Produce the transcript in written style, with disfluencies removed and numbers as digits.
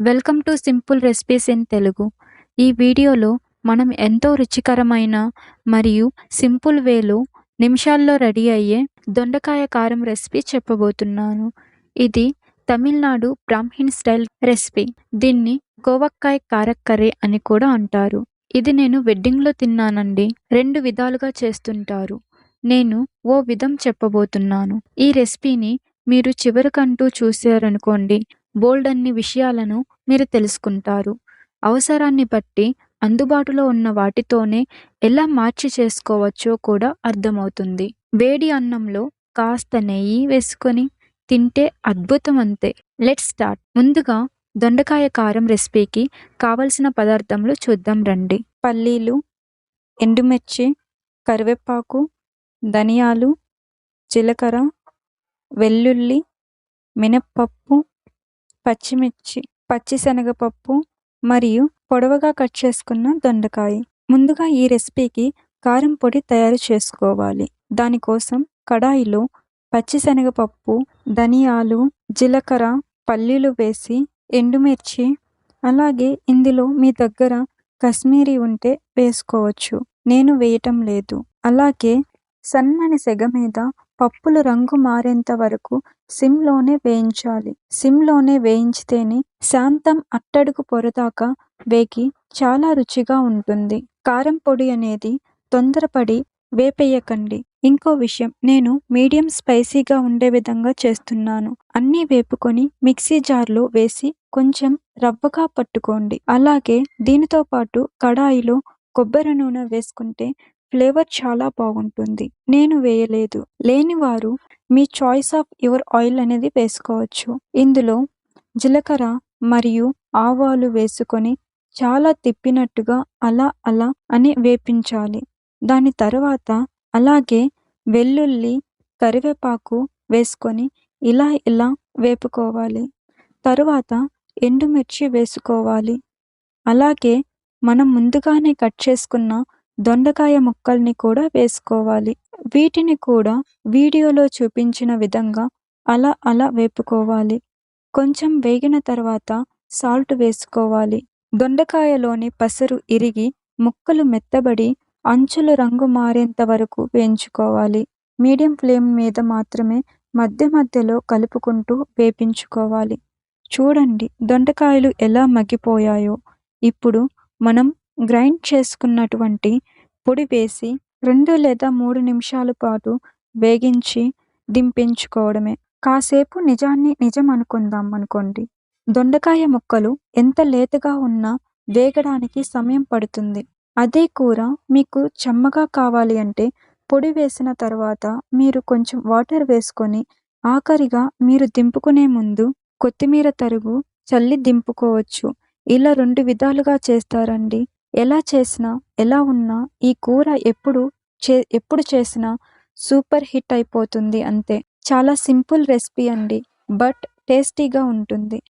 Welcome to simple recipes in Telugu. ఈ వీడియోలో మనం ఎంతో రుచికరమైన మరియు సింపుల్ వేలో నిమిషాల్లో రెడీ అయ్యే దొండకాయ కారం రెసిపీ చెప్పబోతున్నాను. ఇది తమిళనాడు బ్రాహ్మిన్ స్టైల్ రెసిపీ. దీన్ని కోవక్కాయ కారక్కరే అని కూడా అంటారు. ఇది నేను వెడ్డింగ్లో తిన్నానండి. 2 విధాలుగా చేస్తుంటారు. నేను ఓ విధం చెప్పబోతున్నాను. ఈ రెసిపీని మీరు చివరికంటూ చూశారనుకోండి, బోల్డన్ని విషయాలను మీరు తెలుసుకుంటారు. అవసరాన్ని బట్టి అందుబాటులో ఉన్న వాటితోనే ఎలా మార్చి చేసుకోవచ్చో కూడా అర్థమవుతుంది. వేడి అన్నంలో కాస్త నెయ్యి వేసుకొని తింటే అద్భుతం అంతే. Let's start. ముందుగా దొండకాయ కారం రెసిపీకి కావలసిన పదార్థములు చూద్దాం రండి. పల్లీలు, ఎండుమిర్చి, కరివేపాకు, ధనియాలు, జీలకర్ర, వెల్లుల్లి, మినప్పప్పు, పచ్చిమిర్చి, పచ్చిశనగపప్పు మరియు పొడవుగా కట్ చేసుకున్న దొండకాయ. ముందుగా ఈ రెసిపీకి కారం పొడి తయారు చేసుకోవాలి. దానికోసం కడాయిలో పచ్చిశనగపప్పు, ధనియాలు, జీలకర్ర, పల్లీలు వేసి ఎండుమిర్చి, అలాగే ఇందులో మీ దగ్గర కశ్మీరీ ఉంటే వేసుకోవచ్చు. నేను వేయటం లేదు. అలాగే సన్నని సెగ మీద పప్పులు రంగు మారేంత వరకు సిమ్లోనే వేయించాలి. సిమ్లోనే వేయించితేనే శాంతం అట్టడుగు పొరదాకా వేగి చాలా రుచిగా ఉంటుంది. కారం పొడి అనేది తొందరపడి వేపేయకండి. ఇంకో విషయం, నేను మీడియం స్పైసీగా ఉండే విధంగా చేస్తున్నాను. అన్నీ వేపుకొని మిక్సీ జార్లో వేసి కొంచెం రవ్వగా పట్టుకోండి. అలాగే దీనితో పాటు కడాయిలో కొబ్బరి నూనె వేసుకుంటే ఫ్లేవర్ చాలా బాగుంటుంది. నేను వేయలేదు. లేనివారు మీ చాయిస్ ఆఫ్ యువర్ ఆయిల్ అనేది వేసుకోవచ్చు. ఇందులో జీలకర్ర మరియు ఆవాలు వేసుకొని చాలా తిప్పినట్టుగా అలా అని వేపించాలి. దాని తర్వాత అలాగే వెల్లుల్లి, కరివేపాకు వేసుకొని ఇలా వేపుకోవాలి. తరువాత ఎండుమిర్చి వేసుకోవాలి. అలాగే మనం ముందుగానే కట్ చేసుకున్న దొండకాయ ముక్కల్ని కూడా వేసుకోవాలి. వీటిని కూడా వీడియోలో చూపించిన విధంగా అలా వేపుకోవాలి. కొంచెం వేగిన తర్వాత సాల్ట్ వేసుకోవాలి. దొండకాయలోని పసరు ఇరిగి ముక్కలు మెత్తబడి అంచులు రంగు మారేంత వరకు వేయించుకోవాలి. మీడియం ఫ్లేమ్ మీద మాత్రమే మధ్య మధ్యలో కలుపుకుంటూ వేపించుకోవాలి. చూడండి దొండకాయలు ఎలా మగ్గిపోయాయో. ఇప్పుడు మనం గ్రైండ్ చేసుకున్నటువంటి పొడి వేసి 2 లేదా 3 నిమిషాల పాటు వేగించి దింపించుకోవడమే. కాసేపు నిజాన్ని నిజం అనుకుందాం అనుకోండి. దొండకాయ ముక్కలు ఎంత లేతగా ఉన్నా వేగడానికి సమయం పడుతుంది. అదే కూర మీకు చెమ్మగా కావాలి అంటే పొడి వేసిన తర్వాత మీరు కొంచెం వాటర్ వేసుకొని ఆఖరిగా మీరు దింపుకునే ముందు కొత్తిమీర తరుగు చల్లి దింపుకోవచ్చు. ఇలా 2 విధాలుగా చేస్తారండి. ఎలా చేసినా ఎలా ఉన్నా ఈ కూర ఎప్పుడు చేసినా సూపర్ హిట్ అయిపోతుంది అంతే. చాలా సింపుల్ రెసిపీ అండి, బట్ టేస్టీగా ఉంటుంది.